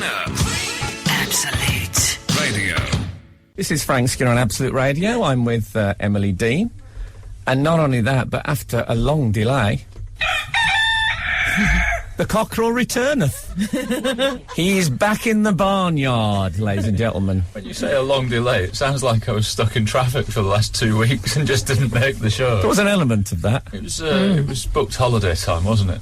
Skinner. Absolute Radio. This is Frank Skinner on Absolute Radio. I'm with Emily Dean. And not only that, but after a long delay, the cockerel returneth. He is back in the barnyard, ladies and gentlemen. When you say a long delay, it sounds like I was stuck in traffic for the last 2 weeks and just didn't make the show. There was an element of that. It was booked holiday time, wasn't it?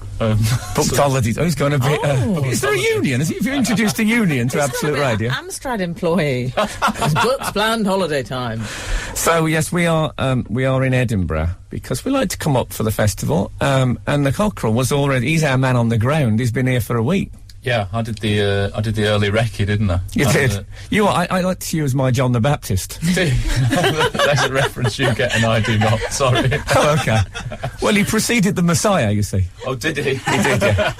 Booked holidays. Oh, he's going a bit... is there a union? Have you introduced a union to Absolute Radio? Amstrad employee. It's booked planned holiday time. So, yes, we are in Edinburgh because we like to come up for the festival. And the cockerel was already... He's our man on the ground. He's been here for a week. Yeah, I did the early recce, didn't I? You did. I like you as my John the Baptist. That's a reference you get and I do not. Sorry. Oh, okay. Well, he preceded the Messiah, you see. Oh, did he? He did, yeah.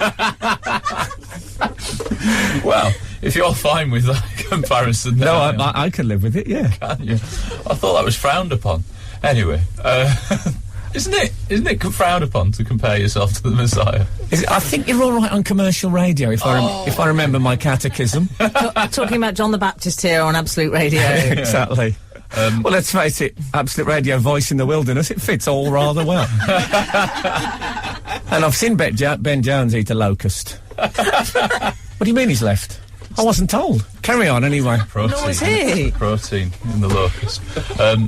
Well, if you're fine with that comparison... No, I can live with it, yeah. Can you? I thought that was frowned upon. Anyway, Isn't it frowned upon to compare yourself to the Messiah? I think you're all right on commercial radio, if I remember my catechism. Talking about John the Baptist here on Absolute Radio. Exactly. Well, let's face it, Absolute Radio, voice in the wilderness, it fits all rather well. And I've seen Ben Jones eat a locust. What do you mean he's left? I wasn't told. Carry on, anyway. Protein. Nor was he. Protein in the locust.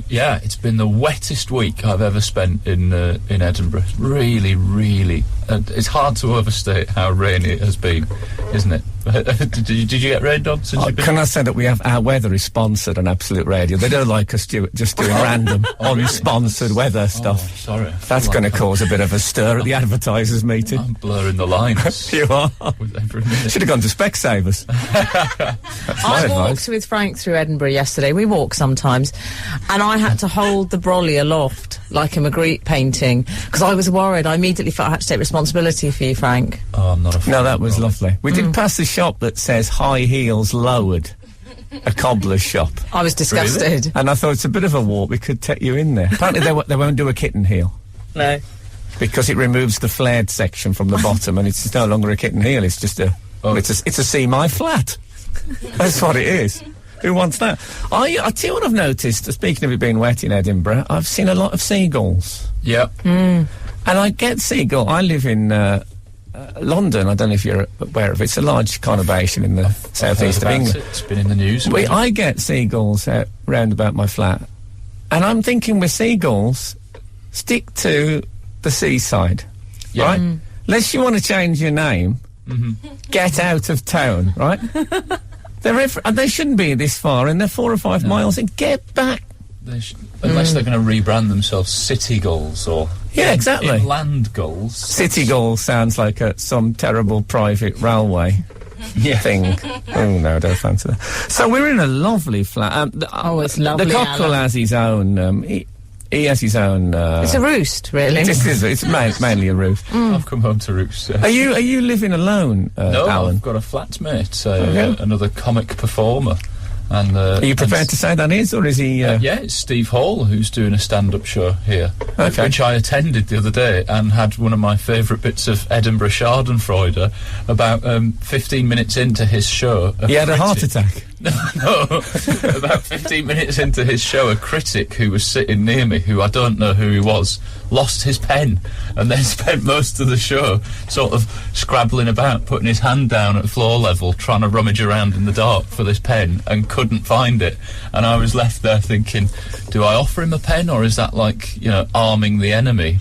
Yeah, it's been the wettest week I've ever spent in Edinburgh. Really, really. It's hard to overstate how rainy it has been, isn't it? Did you get rained on since you've been... Can I say that our weather is sponsored on Absolute Radio? They don't like us just doing random, unsponsored weather stuff. Oh, sorry. That's going to cause a bit of a stir at the advertisers' meeting. I'm blurring the lines. You are. With every minute. Should have gone to Specsavers. I walked with Frank through Edinburgh yesterday. We walk sometimes. And I had to hold the brolly aloft like a Magritte painting because I was worried. I immediately felt I had to take responsibility for you, Frank. Oh, I'm not a fan. No, that was lovely. We did pass the shop that says high heels lowered. A cobbler's shop. I was disgusted. Really? And I thought it's a bit of a walk. We could take you in there. Apparently they won't do a kitten heel. No. Because it removes the flared section from the bottom and it's no longer a kitten heel. It's just it's a C-my flat. That's what it is. Who wants that? I tell you what I've noticed, speaking of it being wet in Edinburgh, I've seen a lot of seagulls. Yep. And I get seagull. I live in London. I don't know if you're aware of it. It's a large conurbation in the southeast of England. It's been in the news. I get seagulls round about my flat. And I'm thinking with seagulls, stick to the seaside. Yeah. Right? Unless you want to change your name, get out of town, right? They shouldn't be this far, and they're 4 or 5 miles, and get back. Unless they're going to rebrand themselves City Gulls or... Yeah, exactly. Inland Gulls. City Gulls sounds like some terrible private railway thing. Oh, no, I don't fancy that. So we're in a lovely flat. It's lovely, The cockerel has his own... He has his own... it's a roost, really. It's mainly a roost. I've come home to roost. Are you living alone, No, Alun? I've got a flatmate, another comic performer. And are you prepared to say that is, or is he... yeah, it's Steve Hall who's doing a stand-up show here, which I attended the other day and had one of my favourite bits of Edinburgh Schadenfreude. About 15 minutes into his show... He had a heart attack? No, about 15 minutes into his show, a critic who was sitting near me, who I don't know who he was, lost his pen and then spent most of the show sort of scrabbling about, putting his hand down at floor level, trying to rummage around in the dark for this pen and couldn't find it. And I was left there thinking, do I offer him a pen, or is that like, arming the enemy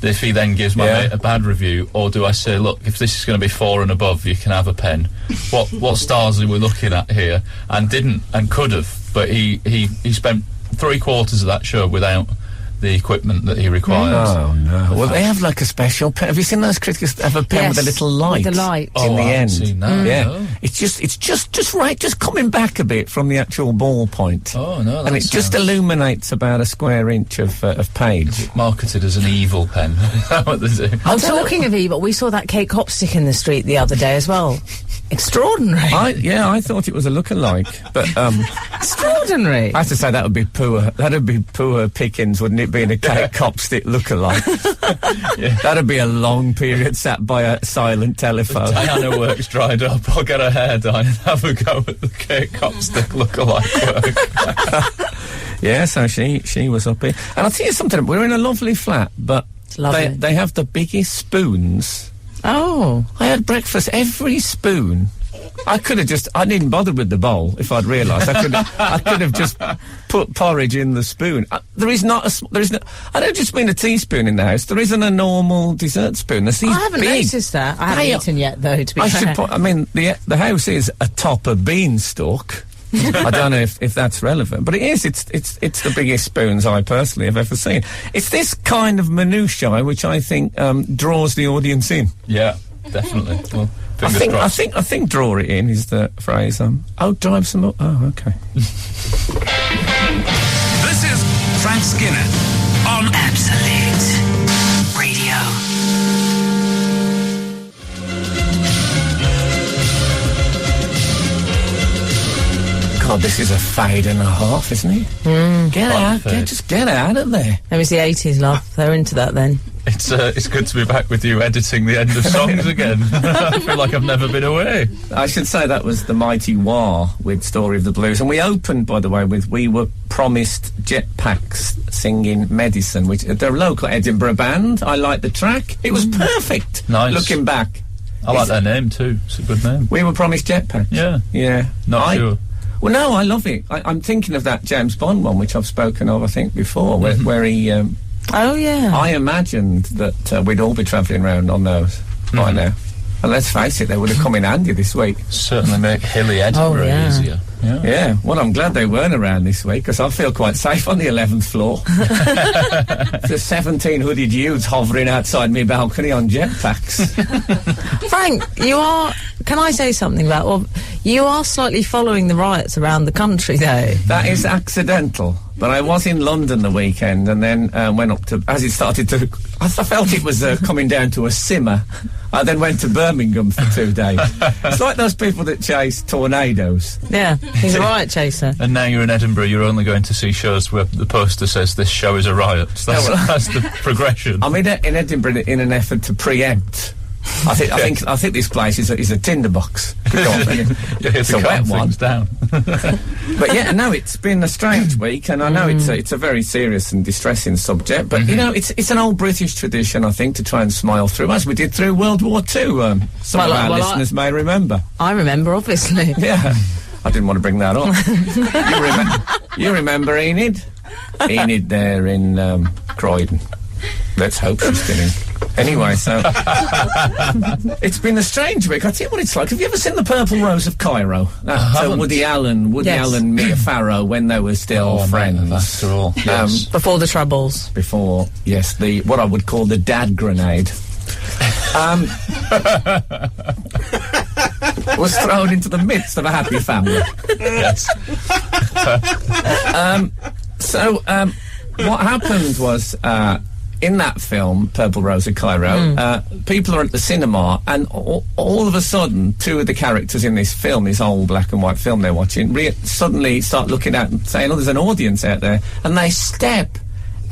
if he then gives my mate a bad review? Or do I say, look, if this is going to be 4 and above, you can have a pen? What stars are we looking at here? And didn't, and could have, but he spent 3/4 of that show without the equipment that he requires. Oh, no. Well, they have like a special pen. Have you seen those critics have a pen with a little light? With the light. In the end. Seen that, yeah. No. It's just right, just coming back a bit from the actual ball point. Oh, no. And it just illuminates about a square inch of page. Marketed as an evil pen. What they do. I'm talking of evil. We saw that Kate Copstick in the street the other day as well. Extraordinary. I thought it was a look-alike, but Extraordinary. I have to say that would be poor. That'd be poor pickings, wouldn't it? Being a Kate Copstick lookalike. That'd be a long period sat by a silent telephone. Diana work's dried up. I'll get her hair done and have a go at the Kate Copstick lookalike work. Yeah, so she was up here. And I'll tell you something, we're in a lovely flat, but they have the biggest spoons. Oh. I had breakfast, every spoon. I didn't bother with the bowl if I'd realised. I could have just put porridge in the spoon. I don't just mean a teaspoon in the house. There isn't a normal dessert spoon. There's these I haven't noticed that. I haven't eaten yet, though, to be fair. The house is atop a beanstalk. I don't know if that's relevant, but it is. It's the biggest spoons I personally have ever seen. It's this kind of minutiae which I think draws the audience in. Yeah, definitely. Well, I think draw it in is the phrase. Drive some. Oh, okay. This is Frank Skinner on Absolute Radio. God, this is a fade and a half, isn't it? Get out! Just get out of there. It was the 80s, love. They're into that then. It's good to be back with you editing the end of songs again. I feel like I've never been away. I should say that was the Mighty Wah with Story of the Blues. And we opened, by the way, with We Were Promised Jetpacks singing Medicine, which they're a local Edinburgh band. I like the track. It was perfect. Nice. Looking back. I like their name too. It's a good name. We Were Promised Jetpacks. Yeah. Yeah. Not sure. Well, no, I love it. I'm thinking of that James Bond one, which I've spoken of, I think, before, where he... oh, yeah. I imagined that we'd all be travelling around on those by now. And let's face it, they would have come in handy this week. Certainly make hilly Edinburgh easier. Yeah, well, I'm glad they weren't around this week, because I feel quite safe on the 11th floor. There's 17 hooded youths hovering outside my balcony on jetpacks. Frank, you are... Can I say something about... Well, you are slightly following the riots around the country, though. That is accidental. But I was in London the weekend and then went up to... As it started to... I felt it was coming down to a simmer. I then went to Birmingham for 2 days. It's like those people that chase tornadoes. Yeah, he's a riot chaser. And now you're in Edinburgh, you're only going to see shows where the poster says this show is a riot. That's the progression. I'm in Edinburgh in an effort to preempt. I think this place is a tinderbox. It's a wet one. Down. But yeah, no, it's been a strange week, and I know it's a very serious and distressing subject. But you know, it's an old British tradition, I think, to try and smile through, as we did through World War II. Some of our listeners may remember. I remember, obviously. Yeah, I didn't want to bring that up. You remember Enid? Enid there in Croydon. Let's hope she's still in. Anyway, so it's been a strange week. I'll tell you what it's like. Have you ever seen The Purple Rose of Cairo? Woody Allen, Mia Farrow, when they were still friends. After all, yes. Before the Troubles. Before, yes, what I would call the dad grenade. Was thrown into the midst of a happy family. Yes. What happened was... in that film, Purple Rose of Cairo, people are at the cinema, and all of a sudden, two of the characters in this film, this old black and white film they're watching, suddenly start looking out and saying, "Oh, there's an audience out there," and they step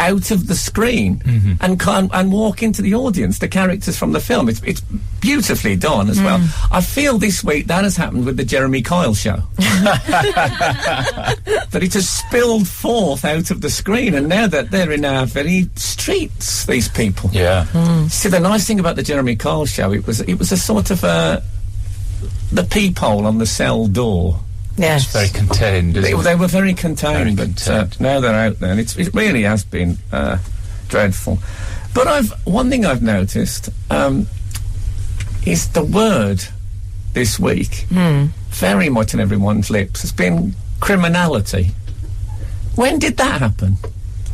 out of the screen and walk into the audience, the characters from the film. It's beautifully done as well. I feel this week that has happened with the Jeremy Kyle show. That it has spilled forth out of the screen, and now that they're in our very streets, these people. Yeah. See, the nice thing about the Jeremy Kyle show, it was a sort of the peephole on the cell door. Yes. It's very contained, isn't it? They were very contained, but now they're out there, and it really has been dreadful. But one thing I've noticed is the word this week, very much on everyone's lips, has been criminality. When did that happen?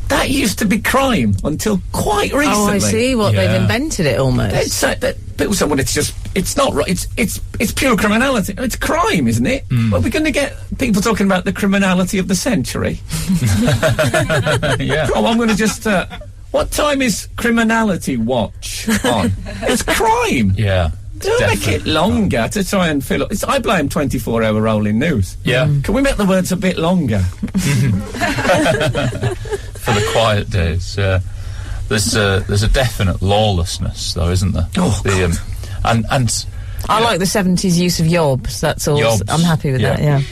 That used to be crime until quite recently. Oh, I see. They've invented it almost. People say, well, it's not right. It's pure criminality. It's crime, isn't it? Well, we're going to get people talking about the criminality of the century. Yeah. Oh, I'm going to just. What time is Criminality Watch on? It's crime. Yeah. make it longer to try and fill up. I blame 24-hour rolling news. Yeah. Can we make the words a bit longer? For the quiet days. There's a definite lawlessness, though, isn't there? Oh, and I like the 70s use of yobs. That's all. Yobs, I'm happy with that. Yeah.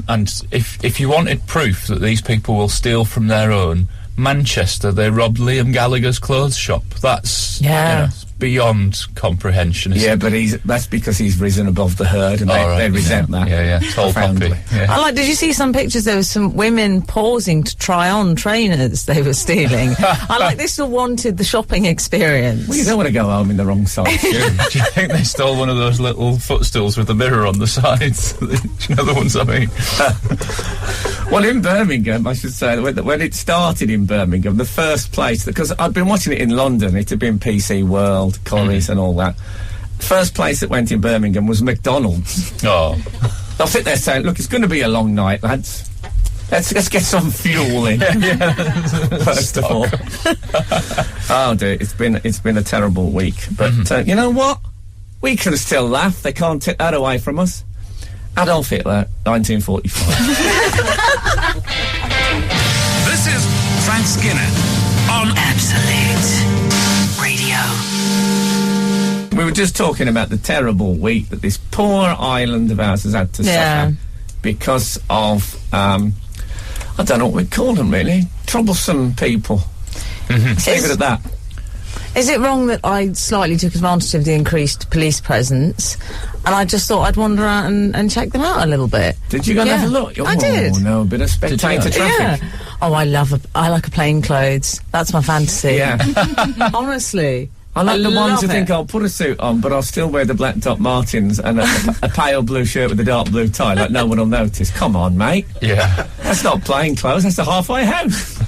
And if you wanted proof that these people will steal from their own, Manchester, they robbed Liam Gallagher's clothes shop. That's it's beyond comprehension. Yeah, but that's because he's risen above the herd, and they resent that. Yeah, tall poppy. Yeah. Did you see some pictures? There was some women pausing to try on trainers they were stealing. They still wanted the shopping experience. Well, you don't want to go home in the wrong size shoe. Do you think they stole one of those little footstools with the mirror on the sides? Do you know the ones I mean? Well, in Birmingham, I should say, when it started in Birmingham, the first place, because I'd been watching it in London, it had been PC World, Corries and all that. First place that went in Birmingham was McDonald's. Oh. They'll sit there saying, look, it's going to be a long night, lads. Let's get some fuel in. First of all. Oh, dear, it's been a terrible week. But you know what? We can still laugh. They can't take that away from us. Adolf Hitler, 1945. This is Frank Skinner on Absolute Radio. We were just talking about the terrible week that this poor island of ours has had to suffer because of, I don't know what we'd call them really, troublesome people. Let's leave it at that. Is it wrong that I slightly took advantage of the increased police presence, and I just thought I'd wander out and check them out a little bit? Did you go and have a look? I did. Oh, no, a bit of spectator traffic. Yeah. Oh, I like a plain clothes. That's my fantasy. Yeah. Honestly. I like the ones who think I'll put a suit on, but I'll still wear the black Doc Martens and a pale blue shirt with a dark blue tie, like no one will notice. Come on, mate. Yeah. That's not plain clothes, that's a halfway house.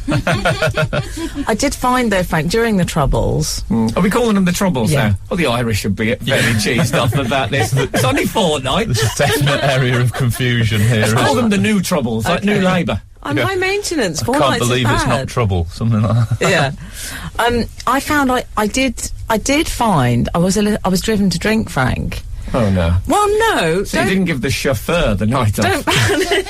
I did find, though, Frank, during the Troubles... Are we calling them the Troubles now? Well, the Irish should be very cheesed off about this. It's only fortnight. There's a definite area of confusion here. Let's call them the New Troubles, like New Labour. I'm high maintenance. I can't believe it's not trouble. Something like that. Yeah. I found I did find I was driven to drink, Frank. Oh no. Well, no. So you didn't give the chauffeur the night off. Don't panic.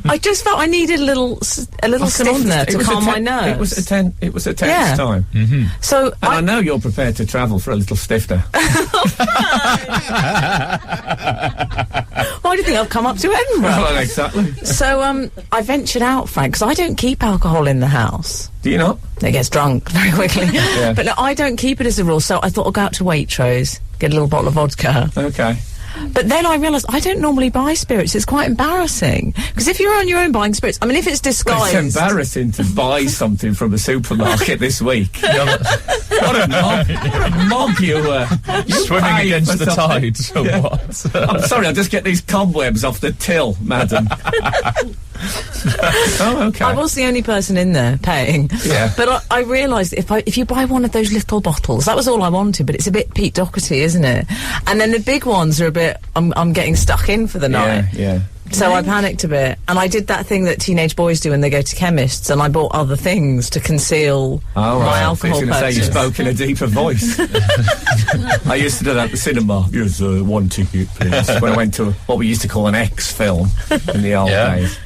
I just felt I needed a little stiffener to calm my nerves. It was a tense time. Mm-hmm. So I know you're prepared to travel for a little stiffener. Why do you think I've come up to Edinburgh? Well, exactly. So I ventured out, Frank, because I don't keep alcohol in the house. Do you not? It gets drunk very quickly. Yeah. But no, I don't keep it as a rule, so I thought I'd go out to Waitrose, get a little bottle of vodka. Okay. But then I realised I don't normally buy spirits. It's quite embarrassing. Because if you're on your own buying spirits, I mean, if it's disguised... Well, it's embarrassing to buy something from a supermarket this week. What a mob. What a mob you were. Swimming against the tide, somewhat. Yeah. I'm sorry, I'll just get these cobwebs off the till, madam. Oh, okay. I was the only person in there paying. Yeah. But I realised if you buy one of those little bottles, that was all I wanted, but it's a bit Pete Doherty, isn't it? And then the big ones are a bit, I'm getting stuck in for the night. Yeah. So I panicked a bit, and I did that thing that teenage boys do when they go to chemists, and I bought other things to conceal my alcohol purchase. I was going to say you spoke in a deeper voice. I used to do that at the cinema. Here's one ticket, please. When I went to what we used to call an X film in the old days.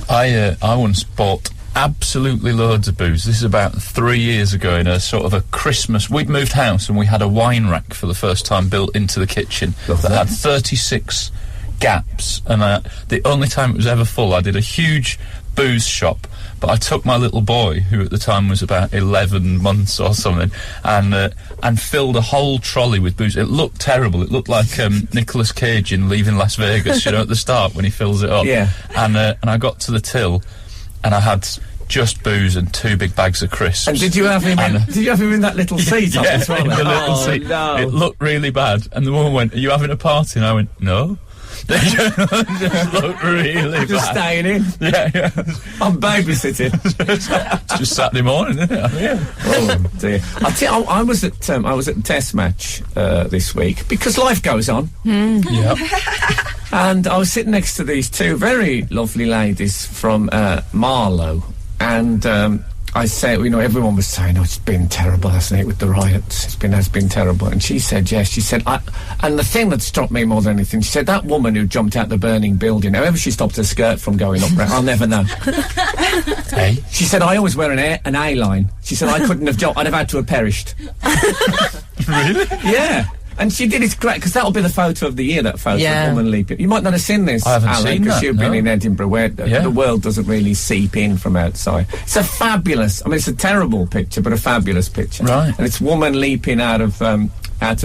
I once bought absolutely loads of booze. This is about 3 years ago in a sort of a Christmas... We'd moved house and we had a wine rack for the first time built into the kitchen that had 36 gaps, and the only time it was ever full, I did a huge booze shop, but I took my little boy, who at the time was about 11 months or something, and filled a whole trolley with booze. It looked terrible. It looked like Nicolas Cage in Leaving Las Vegas, you know, at the start when he fills it up. Yeah. And I got to the till, and I had just booze and 2 big bags of crisps. And did you have him in that little seat? Yeah, as well? in the little seat. No. It looked really bad, and the woman went, "Are you having a party?" And I went, "No." They just looked really just bad. Staying in. Yeah. I'm babysitting. It's just Saturday morning, isn't it? Yeah. Oh dear. I was at the test match this week because life goes on. Yeah. And I was sitting next to these 2 very lovely ladies from Marlow, and I said, everyone was saying, it's been terrible, hasn't it, with the riots? Has been terrible. And she said, yes. She said, and the thing that struck me more than anything, she said, that woman who jumped out the burning building, however she stopped her skirt from going up, I'll never know. Hey? She said, I always wear an A-line. She said, I couldn't have jumped, I'd have had to have perished. Really? Yeah. And she did it great, because that'll be the photo of the year, that photo of woman leaping. You might not have seen this, I haven't Alan, seen because that, you've been in Edinburgh, where the world doesn't really seep in from outside. It's a fabulous, it's a terrible picture, but a fabulous picture. Right. And it's woman leaping out of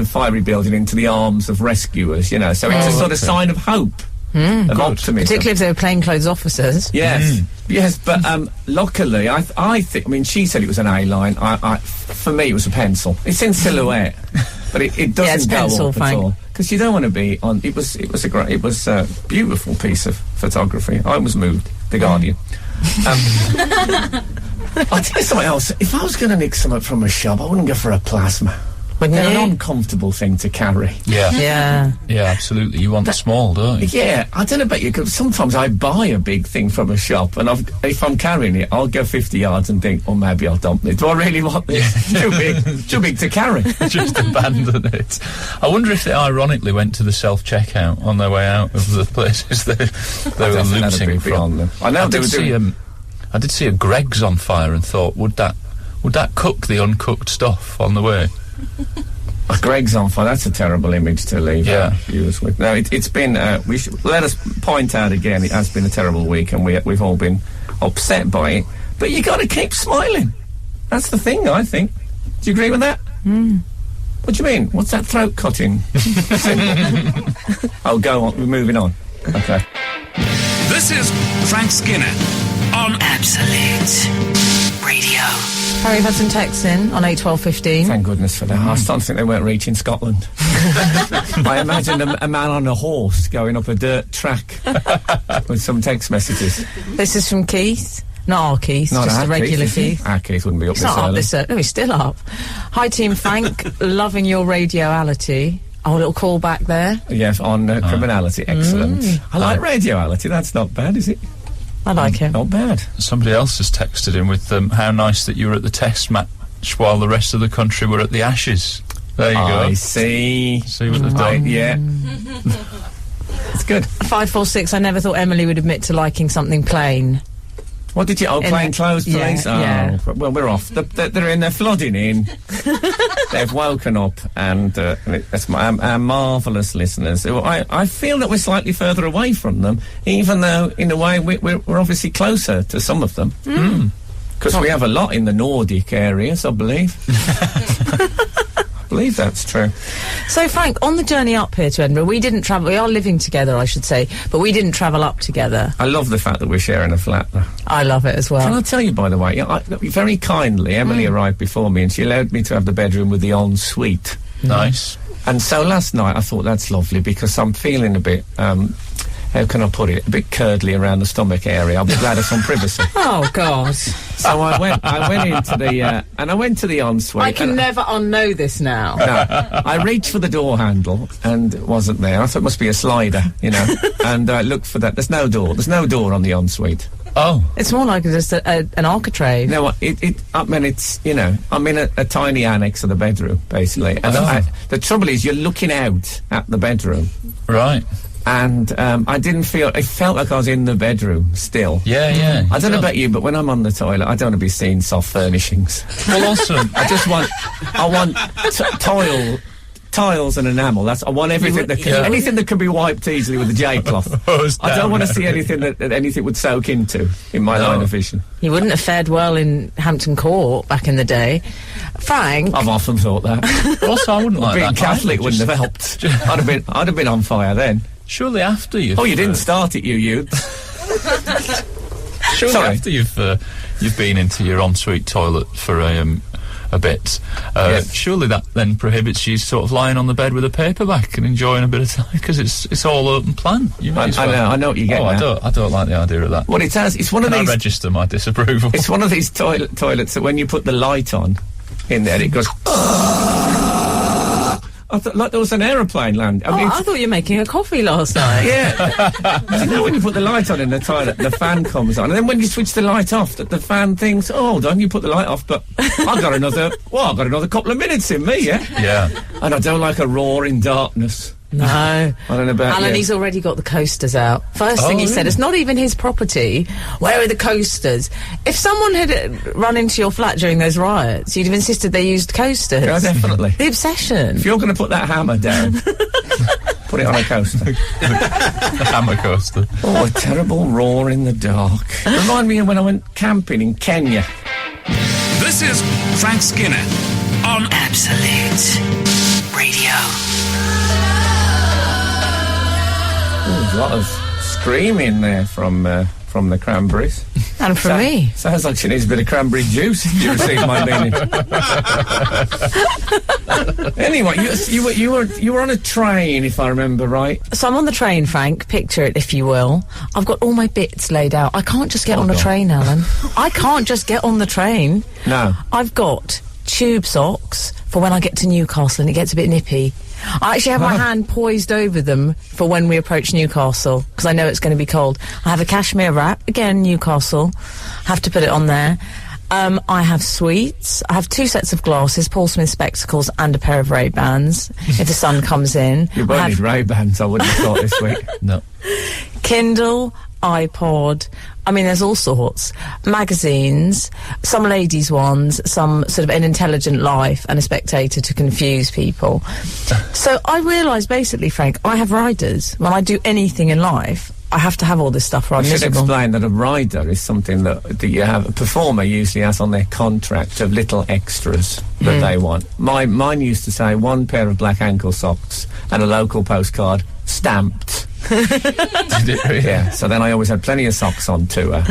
fiery building into the arms of rescuers, so it's a sort of sign of hope. Of optimism. Particularly if they were plainclothes officers. Yes, yes, but luckily, I think, she said it was an A-line. For me, it was a pencil. It's in silhouette, but it doesn't go pencil, up at all. Because you don't want to be on. It was a beautiful piece of photography. I was moved. The Guardian. I'll tell you something else. If I was going to nick something from a shop, I wouldn't go for a plasma. They're an uncomfortable thing to carry. Yeah, absolutely. You want the small, don't you? Yeah, I don't know about you, because sometimes I buy a big thing from a shop, and if I'm carrying it, I'll go 50 yards and think, maybe I'll dump it. Do I really want this? Too big to carry. Just abandon it. I wonder if they ironically went to the self-checkout on their way out of the places they were looting from. Them. I know I did see a Greggs on fire and thought, would that cook the uncooked stuff on the way? Greg's on fire. That's a terrible image to leave viewers with. No, it's been. Let us point out again. It has been a terrible week, and we've all been upset by it. But you got to keep smiling. That's the thing, I think. Do you agree with that? What do you mean? What's that throat cutting? Oh, go on. We're moving on. Okay. This is Frank Skinner on Absolute Radio. Harry had some texts in on 81215. Thank goodness for that. I was starting to think they weren't reaching Scotland. I imagined a man on a horse going up a dirt track with some text messages. This is from Keith. Not our Keith, Not just a regular Keith. Our Keith wouldn't be up He's this not up early. this early. No, he's still up. Hi, Team Frank. Loving your radioality. Oh, a little call back there. Yes, on criminality. Excellent. I like radioality. That's not bad, is it? I like it. Not bad. Somebody else has texted in with how nice that you were at the test match while the rest of the country were at the Ashes. There you go. I see. See what they've done? Yeah. It's good. 546, I never thought Emily would admit to liking something plain. What did you... Oh, plain clothes, police? Yeah. Well, we're off. They're in. They're flooding in. They've woken up, and that's our marvellous listeners. I feel that we're slightly further away from them, even though, in a way, we're obviously closer to some of them. Because we have a lot in the Nordic areas, I believe. I believe that's true. So, Frank, on the journey up here to Edinburgh, we didn't travel... We are living together, I should say, but we didn't travel up together. I love the fact that we're sharing a flat, though. I love it as well. Can I tell you, by the way, very kindly, Emily arrived before me, and she allowed me to have the bedroom with the ensuite. Nice. And so last night I thought that's lovely, because I'm feeling a bit, how can I put it, a bit curdly around the stomach area. I'll be glad of some privacy. Oh, God. So I went into the, and I went to the ensuite. I can never unknow this now. No, I reached for the door handle and it wasn't there. I thought it must be a slider, and I looked for that. There's no door. There's no door on the ensuite. Oh. It's more like just an architrave. No, it's, I'm in a tiny annex of the bedroom, basically. And the trouble is, you're looking out at the bedroom. Right. And I felt like I was in the bedroom still. Yeah. I don't know about you, but when I'm on the toilet, I don't want to be seeing soft furnishings. Well, also, I want tiles and enamel. I want everything anything that can be wiped easily with a J-cloth. I don't want to see anything that anything would soak into in my line of vision. You wouldn't have fared well in Hampton Court back in the day. Frank. I've often thought that. Also, I wouldn't like being that. Catholic wouldn't have helped. I'd have been on fire then. Surely after you've... Oh, you didn't start it, you. Surely after you've been into your ensuite toilet for a bit, surely that then prohibits you sort of lying on the bed with a paperback and enjoying a bit of time, because it's all open plan. I know what you're getting at. I don't like the idea of that. Well, it's one of these... I register my disapproval. It's one of these toilets that when you put the light on in there, it goes... I thought like there was an aeroplane land. I mean, I thought you were making a coffee last night. Yeah. You know when you put the light on in the toilet, the fan comes on, and then when you switch the light off, the fan thinks, "Oh, hold on, you put the light off, but I've got another couple of minutes in me, yeah." Yeah. And I don't like a roar in darkness. No. I don't know about Alan, you. he's already got the coasters out. First thing he said, it's not even his property. Where are the coasters? If someone had run into your flat during those riots, you'd have insisted they used coasters. Yeah, definitely. The obsession. If you're going to put that hammer down, put it on a coaster. The hammer coaster. Oh, a terrible roar in the dark. Remind me of when I went camping in Kenya. This is Frank Skinner on Absolute Radio. There's a lot of screaming there from the Cranberries. And from me. Sounds like she needs a bit of cranberry juice, if you receive my meaning. Anyway, you were on a train, if I remember right. So I'm on the train, Frank. Picture it, if you will. I've got all my bits laid out. I can't just get on the train, Alan. I can't just get on the train. No. I've got tube socks for when I get to Newcastle and it gets a bit nippy. I actually have my hand poised over them for when we approach Newcastle, because I know it's going to be cold. I have a cashmere wrap, again, Newcastle. Have to put it on there. I have sweets. I have 2 sets of glasses, Paul Smith spectacles, and a pair of Ray-Bans, if the sun comes in. You won't need Ray-Bans, I wouldn't have thought this week. No. Kindle, iPod, I mean, there's all sorts. Magazines, some ladies' ones, some sort of An Intelligent Life and a Spectator to confuse people. So I realised, basically, Frank, I have riders. When I do anything in life, I have to have all this stuff, or I'm I should miserable. explain that a rider is something that you have, a performer usually has on their contract of little extras that they want. Mine used to say 1 pair of black ankle socks and a local postcard stamped. Did it really? Yeah, so then I always had plenty of socks on tour,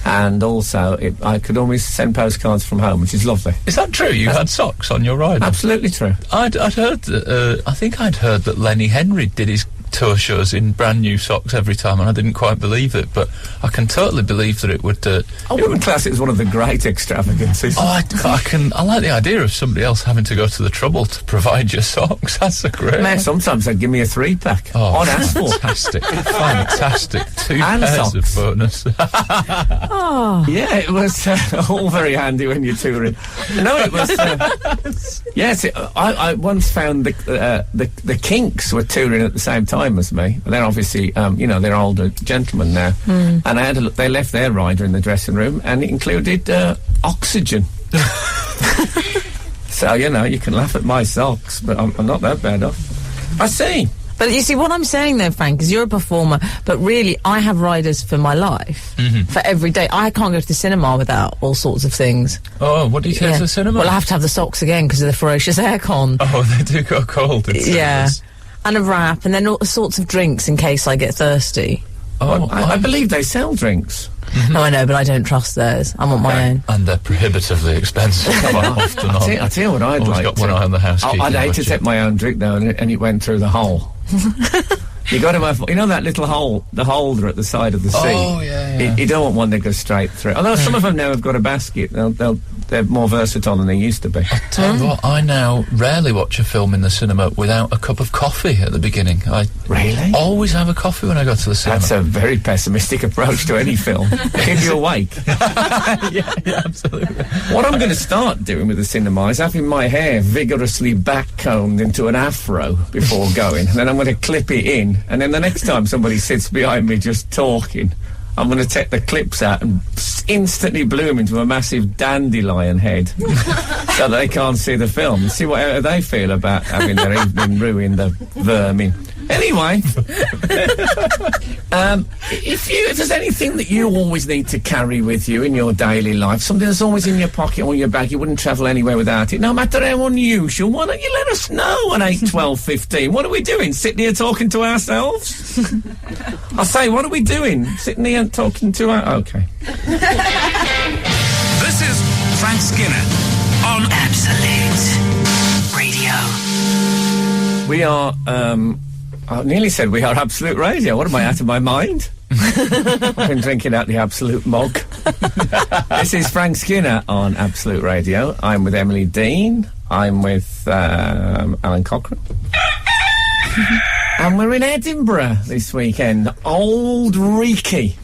and also I could always send postcards from home, which is lovely. Is that true? You had socks on your rider? Absolutely true. I'd heard that, I think I'd heard that Lenny Henry did his tour shows in brand new socks every time, and I didn't quite believe it, but I can totally believe that it would... I wouldn't class it as one of the great extravagances. Oh, I like the idea of somebody else having to go to the trouble to provide your socks. That's a great... Man, sometimes they'd give me a 3-pack on asphalt. Fantastic. 2 And pairs socks. of bonus. Yeah, it was all very handy when you're touring. No, it was... yes, I once found the Kinks were touring at the same time as me. They're obviously, they're older gentlemen now. And I had a look, they left their rider in the dressing room, and it included oxygen. So, you can laugh at my socks, but I'm not that bad off. I see. But you see, what I'm saying there, Frank, is you're a performer, but really, I have riders for my life, for every day. I can't go to the cinema without all sorts of things. Oh, what do you take to the cinema? Well, I have to have the socks again because of the ferocious aircon. Oh, they do go cold in cinemas. And a wrap, and then all sorts of drinks in case I get thirsty. Oh, I believe they sell drinks. No, I know, but I don't trust theirs. I want my own. And they're prohibitively expensive. Quite often I tell you what I'd Always like got to. one eye on the housekeeping. I'd hate to budget. take my own drink though, and it went through the hole. You got to have, that little hole, the holder at the side of the seat. Oh, yeah. You don't want one that goes straight through. Although some of them now have got a basket, they're more versatile than they used to be. Tell you what, I now rarely watch a film in the cinema without a cup of coffee at the beginning. I Really? always have a coffee when I go to the cinema. That's a very pessimistic approach to any film. Keep you awake. yeah, absolutely. What I'm going to start doing with the cinema is having my hair vigorously back-combed into an afro before going, and then I'm going to clip it in, and then the next time somebody sits behind me just talking, I'm going to take the clips out and instantly bloom into a massive dandelion head so they can't see the film. See what they feel about having their evening ruined, the vermin. Anyway, if there's anything that you always need to carry with you in your daily life, something that's always in your pocket or your bag, you wouldn't travel anywhere without it, no matter how unusual, why don't you let us know on 8, 12, 15? What are we doing? Sitting here talking to ourselves? I say, what are we doing? Sitting here talking to our... OK. This is Frank Skinner on Absolute Radio. We are... I nearly said we are Absolute Radio. What am I, out of my mind? I've been drinking out the Absolute mug. This is Frank Skinner on Absolute Radio. I'm with Emily Dean I'm with Alan Cochrane. And we're in Edinburgh this weekend. Old Reekie.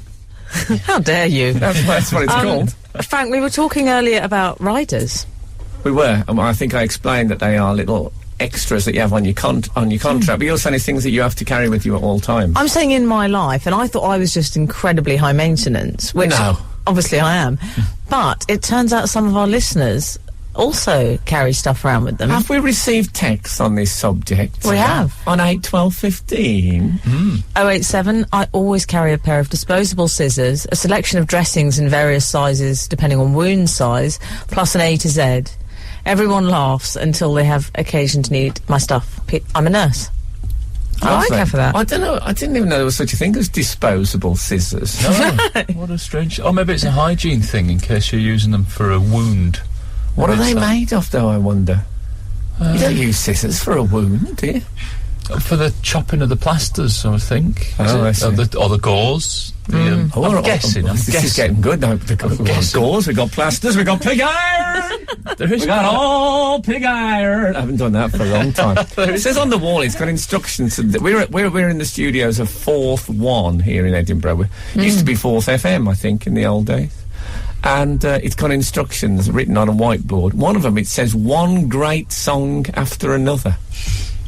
How dare you? That's what it's called. Frank, we were talking earlier about riders. We were. I think I explained that they are little extras that you have on your contract, but you're saying it's things that you have to carry with you at all times. I'm saying in my life, and I thought I was just incredibly high maintenance, which obviously I am. But it turns out some of our listeners also carry stuff around with them. Have we received texts on this subject? We have. On 8, 12, 15. 087, I always carry a pair of disposable scissors, a selection of dressings in various sizes depending on wound size, plus an A to Z. Everyone laughs until they have occasion to need my stuff. I'm a nurse. I care for that. I don't know. I didn't even know there was such a thing as disposable scissors. No. What a strange... Or maybe it's a hygiene thing in case you're using them for a wound. What are they made of, though, I wonder? You don't use scissors for a wound, do you? For the chopping of the plasters, I think. I see. Or the gauze. I'm guessing. This is getting good now. We've got gauze, we've got plasters, we've got pig iron! We've got all pig iron! I haven't done that for a long time. It says on the wall, it's got instructions. We're in the studios of 4th 1 here in Edinburgh. It used to be 4th FM, I think, in the old days. And it's got instructions written on a whiteboard. One of them, it says, one great song after another.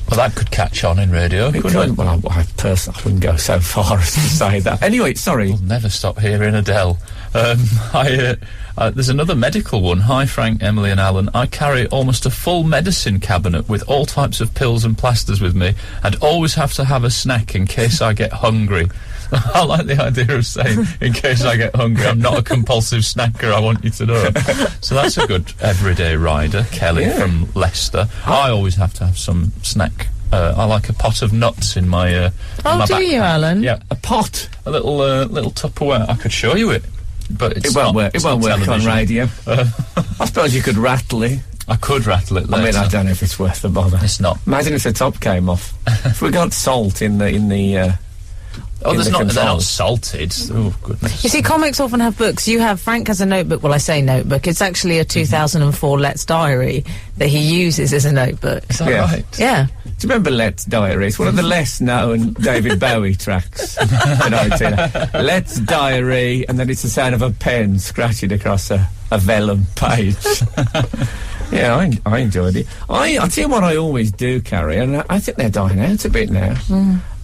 Well, that could catch on in radio, couldn't it? Well, I personally wouldn't go so far as to say that. Anyway, sorry. We'll never stop hearing Adele. There's another medical one. Hi, Frank, Emily and Alan. I carry almost a full medicine cabinet with all types of pills and plasters with me and always have to have a snack in case I get hungry. I like the idea of saying, in case I get hungry, I'm not a compulsive snacker, I want you to know. So that's a good everyday rider. Kelly from Leicester. I always have to have some snack. I like a pot of nuts in my in my do backpack. you, Alan? Yeah. A pot? A little Tupperware. I could show you it, but It won't work on television. radio. I suppose you could rattle it. I could rattle it later. I mean, I don't know if it's worth the bother. It's not. Imagine if the top came off. If we got salt in the Oh, in they're the not controls. salted. Oh, goodness. You see, comics often have books. Frank has a notebook. Well, I say notebook. It's actually a 2004 Let's Diary that he uses as a notebook. Is that Yeah. right? Yeah. Do you remember Let's Diary? It's one of the less known David Bowie tracks. Let's Diary, and then it's the sound of a pen scratching across a vellum page. Yeah, I enjoyed it. I'll tell you what I always do carry, and I think they're dying out a bit now.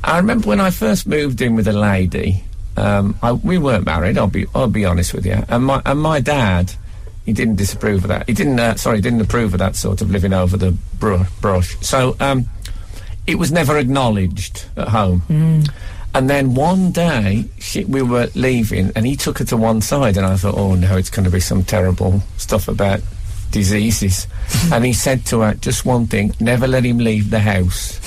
I remember when I first moved in with a lady, we weren't married, I'll be honest with you, and my dad, he didn't disapprove of that. He didn't approve of that sort of living over the brush. So, it was never acknowledged at home. And then one day, we were leaving, and he took her to one side, and I thought, oh no, it's going to be some terrible stuff about diseases. And he said to her, just one thing, never let him leave the house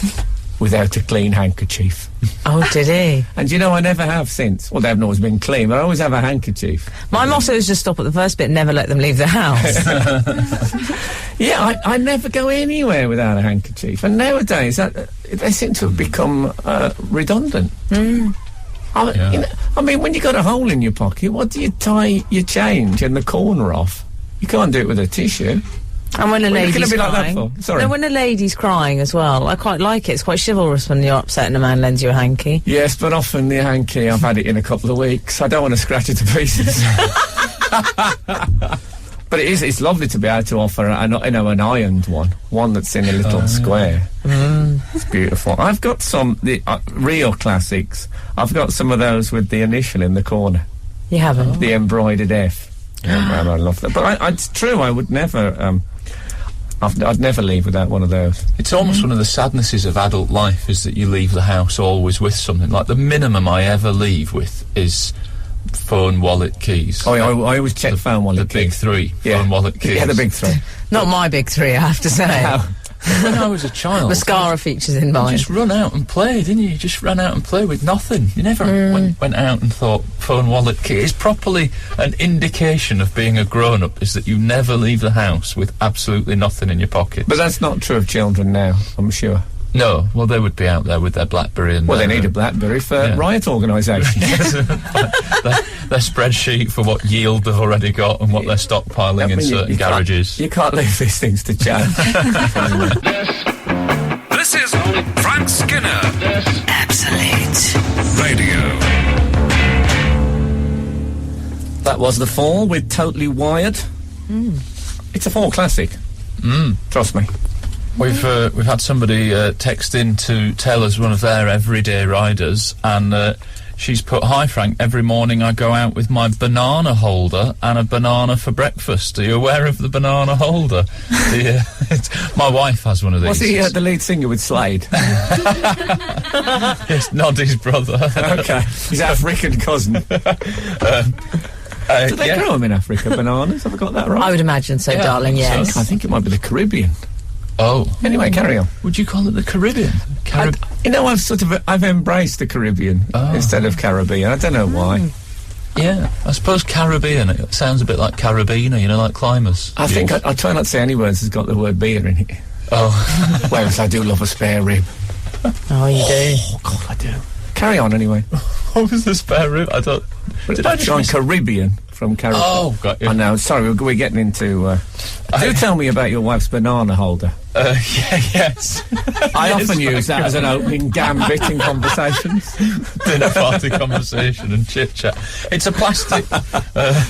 without a clean handkerchief. Oh, did he? And you know, I never have since. Well, they haven't always been clean, but I always have a handkerchief. My motto is just stop at the first bit, never let them leave the house. Yeah, I never go anywhere without a handkerchief. And nowadays, they seem to have become redundant. I mean, when you got a hole in your pocket, what do you tie your change in the corner off? You can't do it with a tissue. And when a lady's gonna be like that crying... for? Sorry. No, when a lady's crying as well. I quite like it. It's quite chivalrous when you're upset and a man lends you a hanky. Yes, but often the hanky, I've had it in a couple of weeks. I don't want to scratch it to pieces. But it's lovely to be able to offer an ironed one that's in a little square. It's beautiful. I've got some real classics. I've got some of those with the initial in the corner. You haven't? The embroidered F. I love that. But it's true, I would never... I'd never leave without one of those. It's almost one of the sadnesses of adult life is that you leave the house always with something. Like the minimum I ever leave with is phone, wallet, keys. Oh, yeah, I always check phone, wallet, the big keys. three. Yeah. Phone, wallet, keys. Yeah, the big three. Not my big three, I have to say. When I was a child... Mascara features in mine. You just run out and play, didn't you? You just ran out and play with nothing. You never went out and thought, phone, wallet, key. It's properly an indication of being a grown-up, is that you never leave the house with absolutely nothing in your pocket. But that's not true of children now, I'm sure. No, well, they would be out there with their BlackBerry and... Well, they need a BlackBerry for riot organisation. their spreadsheet for what yield they've already got and what they're stockpiling in certain garages. You can't leave these things to chance. This is Frank Skinner. Absolute Radio. That was The Fall with Totally Wired. It's a Fall classic. Trust me. We've had somebody text in to tell us one of their everyday riders, and she's put, "Hi Frank, every morning I go out with my banana holder and a banana for breakfast." Are you aware of the banana holder? My wife has one of these. Was he the lead singer with Slade? Yes, Noddy's brother. Okay, his African cousin. Do they grow them in Africa, bananas? Have I got that right? I would imagine so, darling, yes. I think it might be the Caribbean. Oh. Anyway, carry on. Would you call it the Caribbean? I've embraced the Caribbean instead of Caribbean. I don't know why. Yeah, I suppose Caribbean, it sounds a bit like Carabiner, like climbers. I think I try not to say any words that's got the word beer in it. Oh. Whereas I do love a spare rib. Oh, you do? Oh, God, I do. Carry on, anyway. What was the spare rib? I don't... Did I join Caribbean from Caribbean? Oh, got you. I know, sorry, we're getting into... do tell me about your wife's banana holder. Yes. I often use that as an opening gambit in conversations. Dinner party conversation and chit-chat. It's a plastic...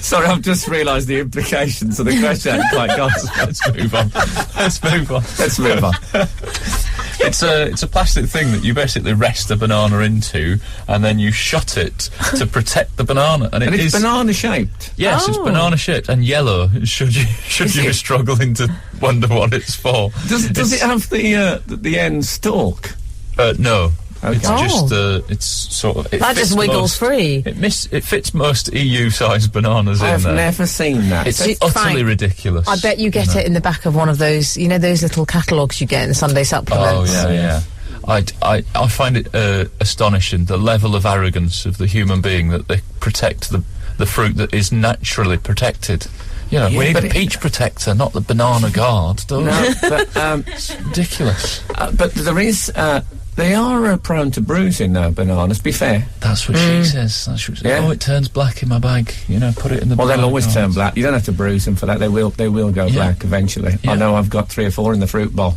Sorry, I've just realised the implications of the question. Quite got. Let's move on. Let's move on. It's a plastic thing that you basically rest a banana into, and then you shut it to protect the banana. And it's banana shaped. Yes, it's banana shaped and yellow. Should you be struggling to wonder what it's for? Does it have the end stalk? No. Okay. It's just it's sort of that just wiggles free. It fits most EU-sized bananas in there. I've never seen that. It's utterly ridiculous. I bet you get it in the back of one of those, those little catalogues you get in the Sunday supplements. Oh yeah. I find it astonishing, the level of arrogance of the human being, that they protect the fruit that is naturally protected. We need a peach protector, not the banana guard, don't we? No, but it's ridiculous. But there is. They are prone to bruising now, bananas, be fair. That's what she says. That's what she says. Yeah. Oh, it turns black in my bag. Put it in the Well, they'll always guards. turn black. You don't have to bruise them for that. They will go black eventually. Yeah. I know I've got 3 or 4 in the fruit bowl.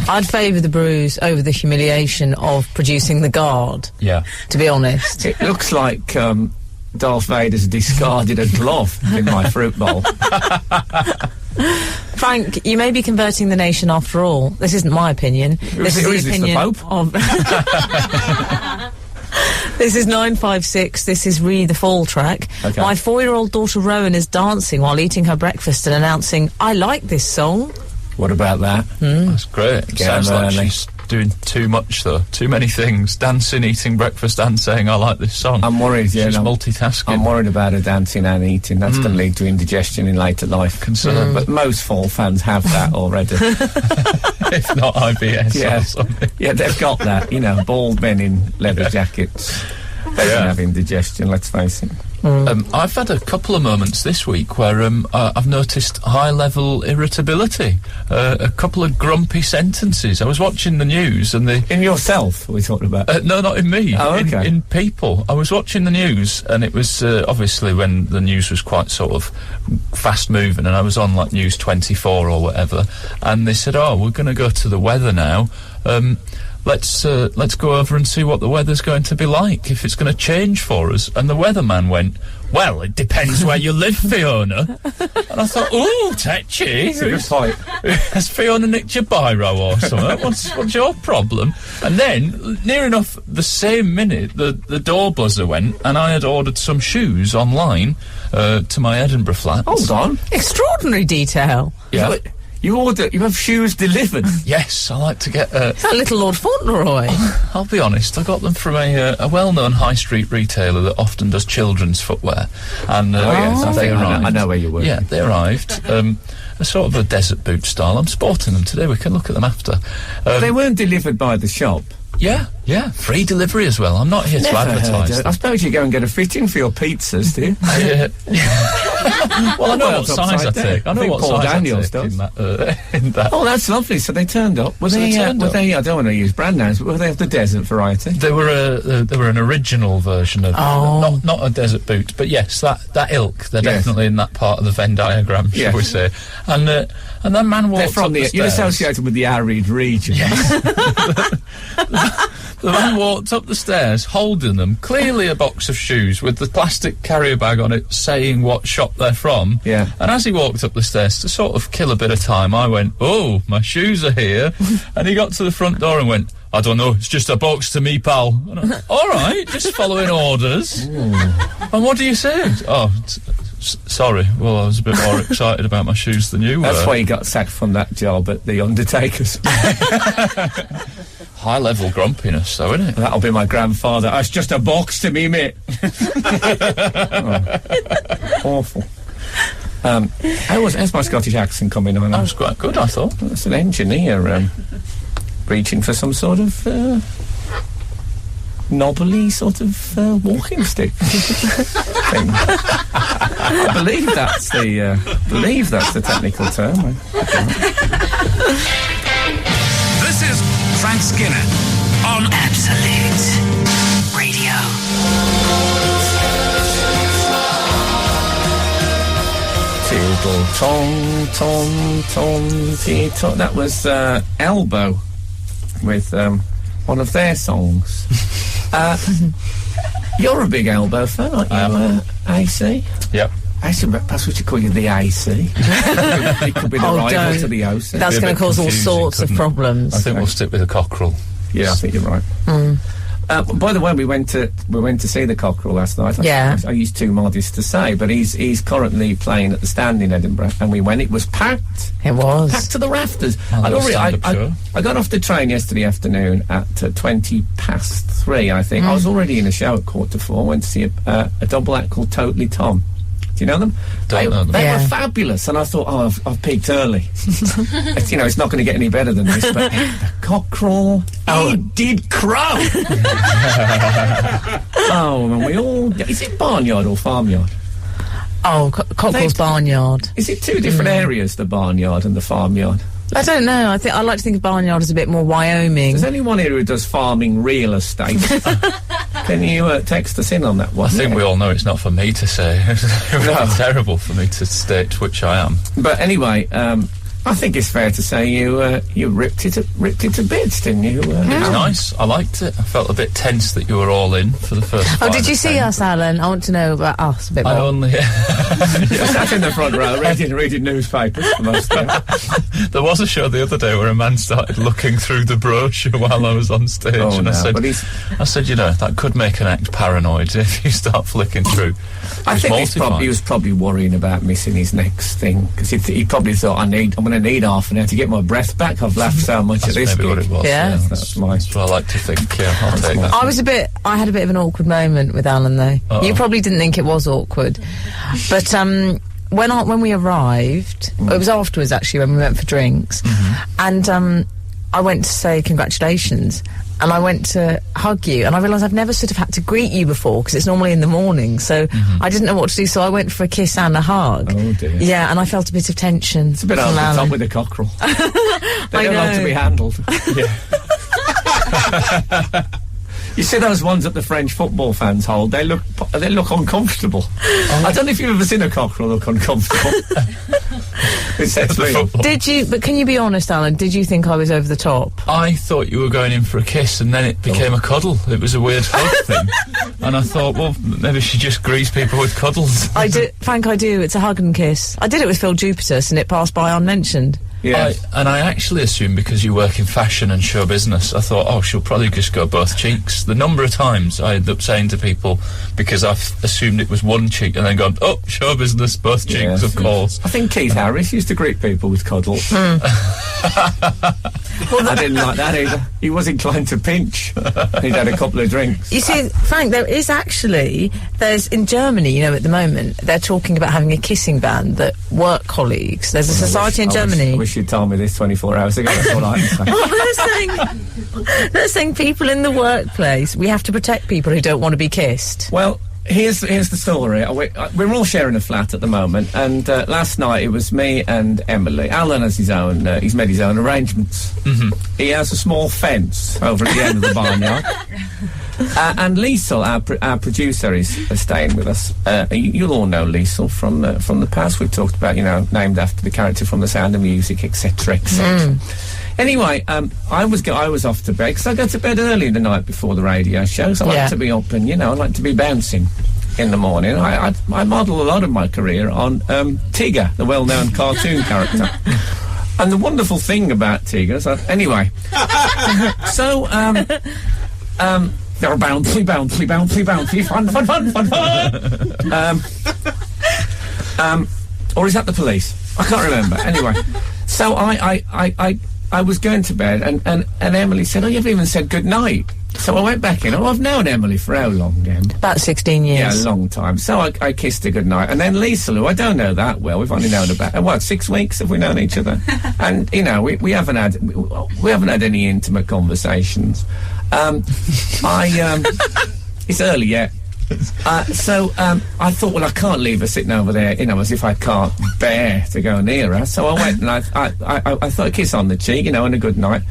I'd favour the bruise over the humiliation of producing the guard. Yeah. To be honest. It looks like Darth Vader's discarded a glove in my fruit bowl. Frank, you may be converting the nation after all. This isn't my opinion. This is the opinion of... This is 956. This is Re the Fall track. Okay. My 4-year-old daughter Rowan is dancing while eating her breakfast and announcing, "I like this song." What about that? That's great. It sounds like early. she's doing too much, though. Too many things. Dancing, eating breakfast, and saying, "I like this song." I'm worried, She's multitasking. I'm worried about her dancing and eating. That's going to lead to indigestion in later life. Concern. But most Fall fans have that already. If not IBS or something. Yeah, they've got that. Bald men in leather jackets. They can have indigestion, let's face it. I've had a couple of moments this week where I've noticed high-level irritability. A couple of grumpy sentences. I was watching the news and In yourself, we're talking about? no, not in me. Oh, okay. In people. I was watching the news, and it was obviously when the news was quite sort of fast-moving, and I was on, like, News 24 or whatever, and they said, "Oh, we're going to go to the weather now. Let's go over and see what the weather's going to be like, if it's going to change for us." And the weatherman went, "Well, it depends where you live, Fiona." And I thought, "Ooh, touchy. Good point. Has Fiona nicked your biro or something? What's your problem?" And then, near enough the same minute, the door buzzer went, and I had ordered some shoes online to my Edinburgh flat. Hold on. Extraordinary detail. Yeah. You have shoes delivered. Yes, I like to get... Is that little Lord Fauntleroy? I'll be honest, I got them from a well-known high street retailer that often does children's footwear. And they arrived. I know where you were. Yeah, they arrived. A sort of a desert boot style. I'm sporting them today. We can look at them after. They weren't delivered by the shop. Yeah, free delivery as well. I'm not here to advertise. I suppose you go and get a fitting for your pizzas, do you? Well, I know what size I take. I know what Paul size Daniels I take does. in that. Oh, that's lovely. So they turned up. Were they? I don't want to use brand names, but were they of the desert variety? They were an original version of not a desert boot, but yes, that ilk. They're definitely in that part of the Venn diagram, shall we say? And that man walked. They're from you're associated with the arid region. Yes. The man walked up the stairs holding them, clearly a box of shoes with the plastic carrier bag on it saying what shop they're from. Yeah. And as he walked up the stairs, to sort of kill a bit of time, I went, "Oh, my shoes are here." And he got to the front door and went, "I don't know, it's just a box to me, pal." And I, all right, just following orders. And what do you say? Oh, sorry. Well, I was a bit more excited about my shoes than you were. That's why he got sacked from that job at the Undertaker's. High-level grumpiness, though, isn't it? That'll be my grandfather. Oh, it's just a box to me, mate. Awful. How's my Scottish accent coming on? That was quite good, I thought. That's an engineer reaching for some sort of knobbly sort of walking stick thing. I believe that's the technical term. This is Frank Skinner on Absolute Radio. Tiddle tom tom tom tee-tom. That was Elbow with one of their songs. You're a big Elbow fan, aren't you, AC? Yep. Actually, perhaps we should call you the AC. It could be the rival to the OC. That's going to cause all sorts of problems. I think we'll stick with the Cochrane. Yeah, I think you're right. By the way, we went to see the Cochrane last night. I used too modest to say, but he's currently playing at the Stand in Edinburgh, and we went. It was packed. It was packed to the rafters. I got off the train yesterday afternoon at 3:20, I think. I was already in a show at 3:45. Went to see a double act called Totally Tom. Do you know them? Don't know them. They were fabulous, and I thought, I've peaked early. It's not going to get any better than this. But the Cochrane, it did crow. And we all. Is it barnyard or farmyard? Oh, Cochrane Barnyard. Is it two different areas, the barnyard and the farmyard? I don't know. I like to think of barnyard as a bit more Wyoming. There's only one area who does farming real estate. Can you text us in on that one? I think we all know it's not for me to say. It would be terrible for me to state which I am. But anyway, I think it's fair to say you ripped it to bits, didn't you? It was nice. I liked it. I felt a bit tense that you were all in for the first. Oh, did you see us, Alan? I want to know about us a bit more. I only sat in the front row reading newspapers for most of it. There was a show the other day where a man started looking through the brochure while I was on stage, and I said, that could make an act paranoid if you start flicking through. I think he was probably worrying about missing his next thing, because he probably thought, I'm going to need half an hour to get my breath back. I've laughed so much at this. Maybe what it was. Yeah. That's what I like to think. Yeah, I'll take that. I had a bit of an awkward moment with Alan, though. Uh-oh. You probably didn't think it was awkward, but when we arrived, it was afterwards actually when we went for drinks, and I went to say congratulations. And I went to hug you, and I realised I've never sort of had to greet you before, because it's normally in the morning, so I didn't know what to do, so I went for a kiss and a hug. Oh dear. Yeah, and I felt a bit of tension. It's a bit over the top with the Cochrane. They don't like to be handled. You see those ones that the French football fans hold? They look uncomfortable. I don't know if you've ever seen a Cochrane look uncomfortable. Did you? But can you be honest, Alan? Did you think I was over the top? I thought you were going in for a kiss, and then it became a cuddle. It was a weird hug thing, and I thought, well, maybe she just greased people with cuddles. I do, Frank. I do. It's a hug and kiss. I did it with Phil Jupitus, and it passed by unmentioned. Yeah. I actually assumed, because you work in fashion and show business, I thought, she'll probably just go both cheeks. The number of times I ended up saying to people, because I've assumed it was one cheek, and then gone, show business, both cheeks, of course. I think Keith Harris used to greet people with cuddles. I didn't like that either. He was inclined to pinch. He'd had a couple of drinks. You see, Frank, there's in Germany, at the moment, they're talking about having a kissing ban that work colleagues. There's a society in Germany. I wish wish you'd told me this 24 hours ago. That's all I can say. Well, they're saying people in the workplace, we have to protect people who don't want to be kissed. Well, here's the story. We're all sharing a flat at the moment, and last night it was me and Emily. Alun has his own, he's made his own arrangements. Mm-hmm. He has a small fence over at the end of the barnyard. And Liesl, our producer, is staying with us. You'll all know Liesl from the past. We've talked about, named after the character from The Sound of Music, etc., etc. Anyway, I was off to bed because I go to bed early the night before the radio show, so I like to be up and I like to be bouncing in the morning. I model a lot of my career on Tigger, the well-known cartoon character. And the wonderful thing about Tigger, anyway, so they're bouncy, fun. Or is that the police? I can't remember. Anyway, so I was going to bed, and Emily said, "Oh, you haven't even said good night." So I went back in. I've known Emily for how long, Em? About 16 years. Yeah, a long time. So I kissed her good night, and then Liesl, who I don't know that well, we've only known about 6 weeks have we known each other, and we haven't had any intimate conversations. It's early yet. So I thought, well, I can't leave her sitting over there, as if I can't bear to go near her. So I went and I thought a kiss on the cheek, and a good night.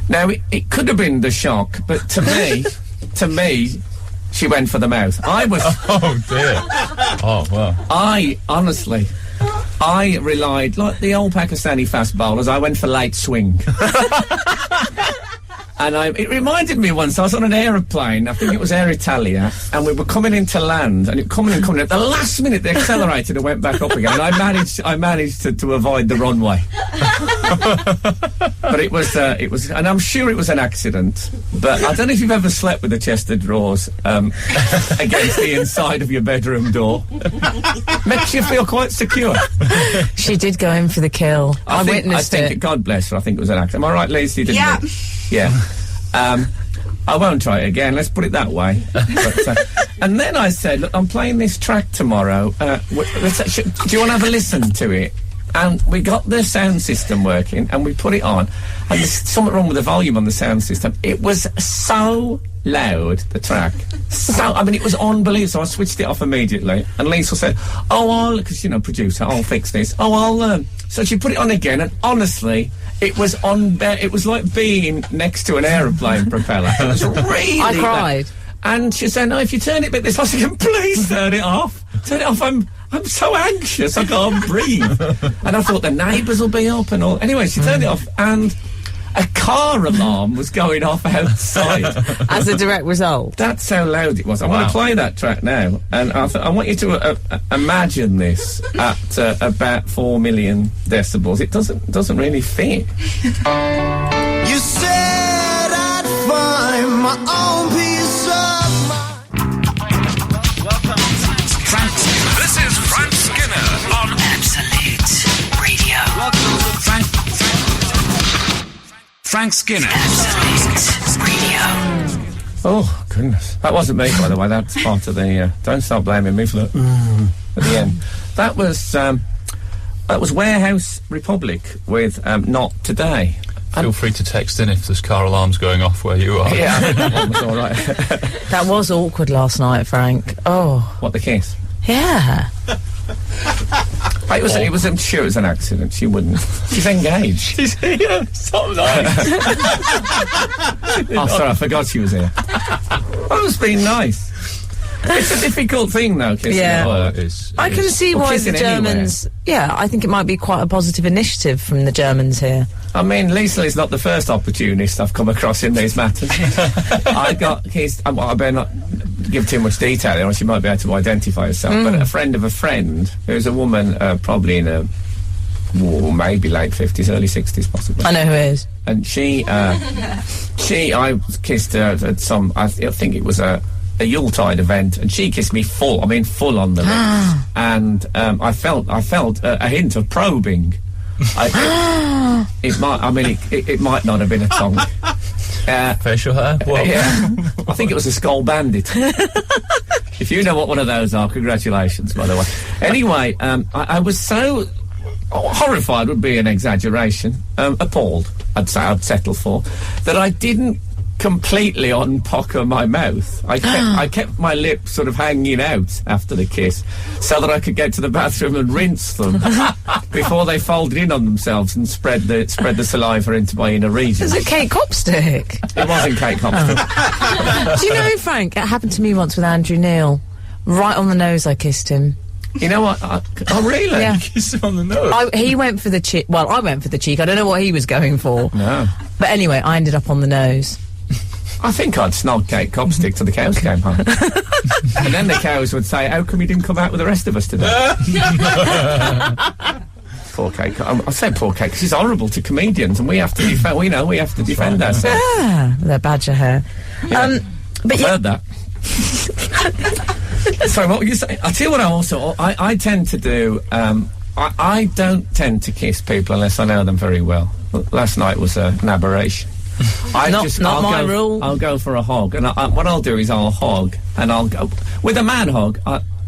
Now it could have been the shock, but to me, she went for the mouth. I was. Oh dear. Oh wow. I relied, like the old Pakistani fast bowlers. I went for late swing. And it reminded me once, I was on an aeroplane, I think it was Air Italia, and we were coming into land, and it coming. At the last minute, they accelerated and went back up again, and I managed to avoid the runway. But it was, and I'm sure it was an accident, but I don't know if you've ever slept with a chest of drawers against the inside of your bedroom door. Makes you feel quite secure. She did go in for the kill. I witnessed it. God bless her, I think it was an accident. Am I right, Lacey? Yeah. Yeah. I won't try it again, let's put it that way. And then I said, look, I'm playing this track tomorrow. Do you want to have a listen to it? And we got the sound system working, and we put it on. And there's something wrong with the volume on the sound system. It was so loud, the track. It was unbelievable. So I switched it off immediately. And Liesl said, because, producer, I'll fix this. So she put it on again, and honestly, it was it was like being next to an aeroplane propeller. It was really I cried. And she said, no, if you turn it a bit this way, I said, please turn it off. Turn it off, I'm so anxious, I can't breathe. And I thought the neighbours will be up and all. Anyway, she turned it off, and a car alarm was going off outside. As a direct result. That's how loud it was. I want to play that track now, and I want you to imagine this at about 4 million decibels. It doesn't really fit. You said I'd find my own peace of mind. Welcome, Frank. This is Frank Skinner on Absolute Radio. Frank Skinner. Absolute Radio. Oh, goodness. That wasn't me, by the way. That's part of the... don't start blaming me for the... at the end. That was Warehouse Republic with Not Today. Feel free to text in if there's car alarms going off where you are. Yeah, that was all right. That was awkward last night, Frank. Oh. What, the kiss? Yeah. It was, I'm sure it was an accident. She wouldn't. She's engaged. She's here. So nice. Oh, sorry, I forgot she was here. That was being nice. It's a difficult thing, though, kissing. Yeah. Oh, it is. I can see why the Germans... Anywhere. Yeah, I think it might be quite a positive initiative from the Germans here. I mean, Liesl is not the first opportunist I've come across in these matters. I got kissed... I better not give too much detail, or she might be able to identify herself, but a friend of a friend, who's a woman probably in a... maybe late 50s, early 60s, possibly. I know who it is. And I kissed her at some... I think it was a Yuletide event, and she kissed me full on the lips, and I felt a hint of probing. It might not have been a tongue. Facial hair? What? Yeah, I think it was a skull bandit. If you know what one of those are, congratulations, by the way. Anyway, I was so horrified would be an exaggeration. Appalled, I'd say I'd settle for. That I didn't completely unpucker my mouth. I kept my lips sort of hanging out after the kiss so that I could get to the bathroom and rinse them before they folded in on themselves and spread the saliva into my inner region. Was it Kate Copstick? It wasn't Kate Copstick. Do you know, Frank, it happened to me once with Andrew Neil. Right on the nose I kissed him. You know what? Oh, really? Yeah. Kiss him on the nose. He went for the cheek. Well, I went for the cheek. I don't know what he was going for. No. But anyway, I ended up on the nose. I think I'd snog Kate Copstick till the cows came home. And then the cows would say, how come you didn't come out with the rest of us today? Poor Kate. I say poor Kate because she's horrible to comedians and we have to defend, we have to defend ourselves. Yeah, with their badger hair. Yeah. But I've heard that. Sorry, what were you saying? I'll tell you what I tend to do, I don't tend to kiss people unless I know them very well. Last night was an aberration. Not my rule. I'll go for a hug, and what I'll do is I'll hug, and I'll go with a man hug.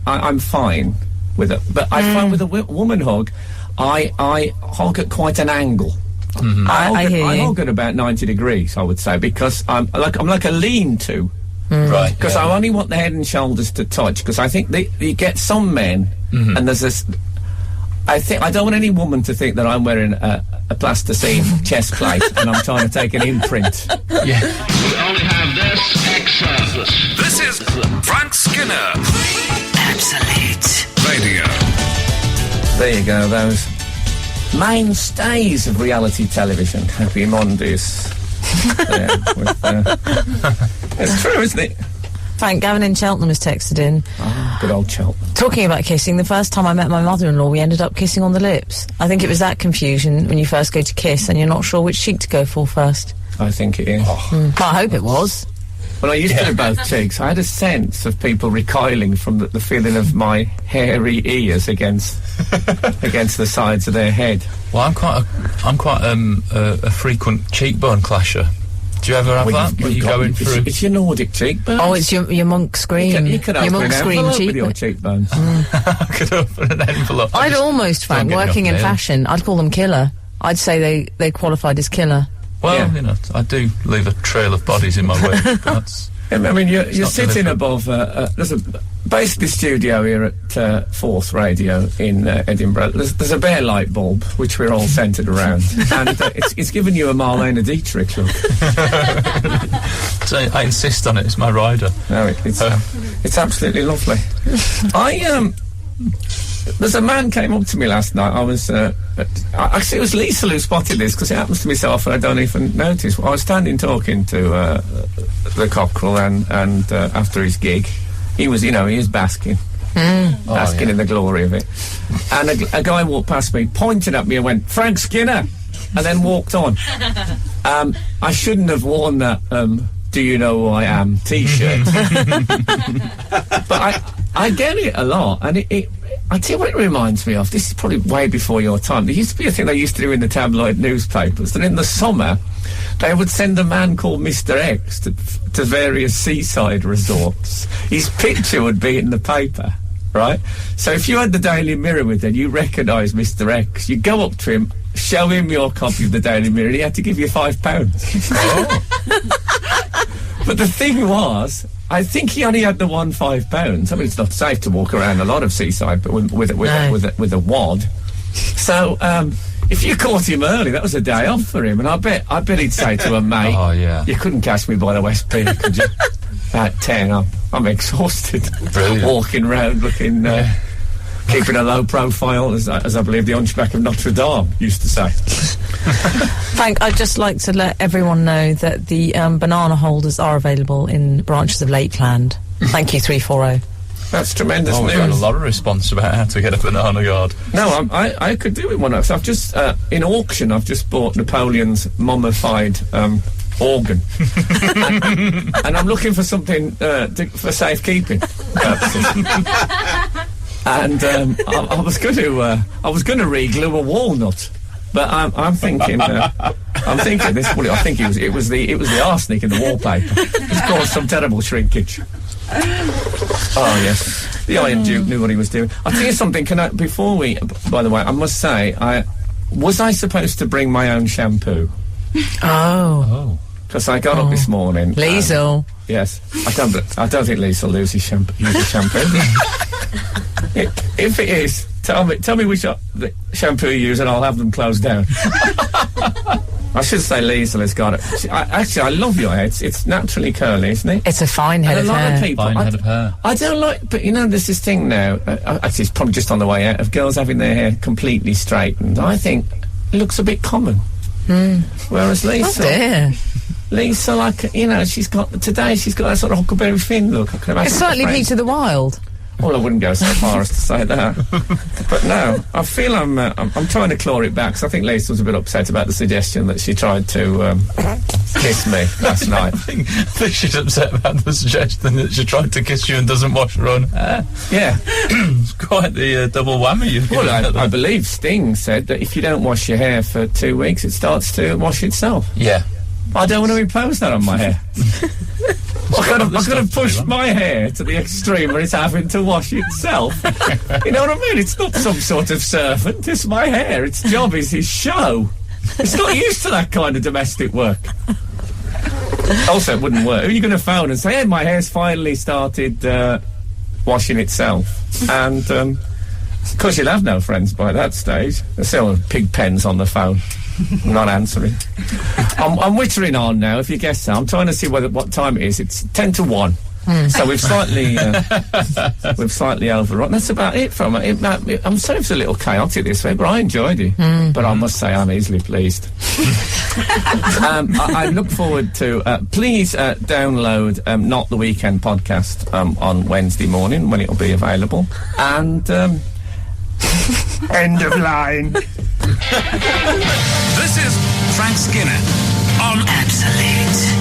I'm fine with it, but I find with a woman hug, I hug at quite an angle. Mm-hmm. I hug at about 90 degrees, I would say, because I'm like a lean-to. Right. Because I only want the head and shoulders to touch. Because I think you get some men, and there's this. I don't want any woman to think that I'm wearing a plasticine chest plate and I'm trying to take an imprint. Yeah. We only have this extra. This is Frank Skinner Absolute Radio. There you go, those mainstays of reality television. Happy Mondays. It's true, isn't it? Frank, Gavin in Cheltenham has texted in. Oh, good old Cheltenham. Talking about kissing, the first time I met my mother-in-law, we ended up kissing on the lips. I think it was that confusion when you first go to kiss and you're not sure which cheek to go for first. I think it is. Well, I hope it was. When I used to do both cheeks, I had a sense of people recoiling from the feeling of my hairy ears against the sides of their head. Well, I'm quite a frequent cheekbone clasher. Do you ever have that? When you go in through? It's your Nordic cheekbones. Oh, it's your monk scream. You could your open monk an scream envelope cheek. with your cheekbones. I could open an envelope. I'd almost, Frank, don't get working in enough nail. fashion, I'd call them killer. I'd say they qualified as killer. Well, Yeah. you know, I do leave a trail of bodies in my wake. That's I mean, you're not sitting deliberate. above. There's a basically studio here at Forth Radio in Edinburgh. There's a bare light bulb which we're all centred around, and it's giving you a Marlene Dietrich look. So I insist on it. It's my rider. No, it's absolutely lovely. There's a man came up to me last night. I was actually it was Lisa who spotted this because it happens to me so often I don't even notice. I was standing talking to the Cochrane and after his gig, he was basking, basking in the glory of it. And a guy walked past me, pointed at me, and went, "Frank Skinner," and then walked on. I shouldn't have worn that. Do you know who I am? T-shirt. But I get it a lot, and I tell you what it reminds me of. This is probably way before your time. There used to be a thing they used to do in the tabloid newspapers, that in the summer they would send a man called Mr. X to various seaside resorts. His picture would be in the paper, right? So if you had the Daily Mirror with it, you recognise Mr. X. You go up to him, show him your copy of the Daily Mirror, and he had to give you £5. Oh. But the thing was, I think he only had the £5. I mean, it's not safe to walk around a lot of seaside, but with a wad. So if you caught him early, that was a day off for him. And I bet he'd say to a mate, Oh, yeah. "You couldn't catch me by the West Pier, could you?" At 10, I'm exhausted. Brilliant. Walking round, looking, keeping a low profile, as I believe the Hunchback of Notre Dame used to say. Frank, I'd just like to let everyone know that the banana holders are available in branches of Lakeland. Thank you, 340. That's tremendous We've news. got a lot of response about how to get a banana guard. No, I could do with one. So I've just in auction. I've just bought Napoleon's mummified organ, and I'm looking for something for safekeeping purposes. And I was going to re-glue a walnut, but I'm thinking this. Well, I think it was the arsenic in the wallpaper. It's caused some terrible shrinkage. Oh yes. The Iron Duke knew what he was doing. I'll tell you something, before we, by the way, I must say, was I supposed to bring my own shampoo? Oh. Because I got up this morning. Liesl. Yes. I don't think Liesl use his shampoo. If it is, tell me which shampoo you use and I'll have them closed down. I should say Liesl has got it. Actually, I love your hair. It's naturally curly, isn't it? It's a fine head of hair. A lot of people, Fine head of hair. I don't like, but there's this thing now, actually it's probably just on the way out, of girls having their hair completely straightened. I think it looks a bit common. Whereas Liesl... Oh dear. Liesl, she's got that sort of Huckleberry Finn look. I can imagine. It's slightly Peter the Wild. Well, I wouldn't go so far as to say that. But no, I feel I'm trying to claw it back, because I think Lisa was a bit upset about the suggestion that she tried to kiss me last night. I think she's upset about the suggestion that she tried to kiss you and doesn't wash her own hair. Yeah. It's quite the double whammy you've given. Well, I believe Sting said that if you don't wash your hair for 2 weeks, it starts to wash itself. Yeah. I don't want to impose that on my hair. I'm going to push my hair to the extreme where it's having to wash itself. You know what I mean? It's not some sort of servant. It's my hair. Its job is his show. It's not used to that kind of domestic work. Also, it wouldn't work. Who are you going to phone and say, hey, my hair's finally started washing itself? And, of course, you'll have no friends by that stage. There's still pig pens on the phone. I'm not answering. I'm wittering on now, if you guess so. I'm trying to see what time it is. It's 10 to 1. So we've slightly overrun. That's about it from it. I'm sorry it's a little chaotic this way, but I enjoyed it. But I must say I'm easily pleased. I look forward to please download Not the Weekend podcast on Wednesday morning when it'll be available. And end of line. This is Frank Skinner on Absolute.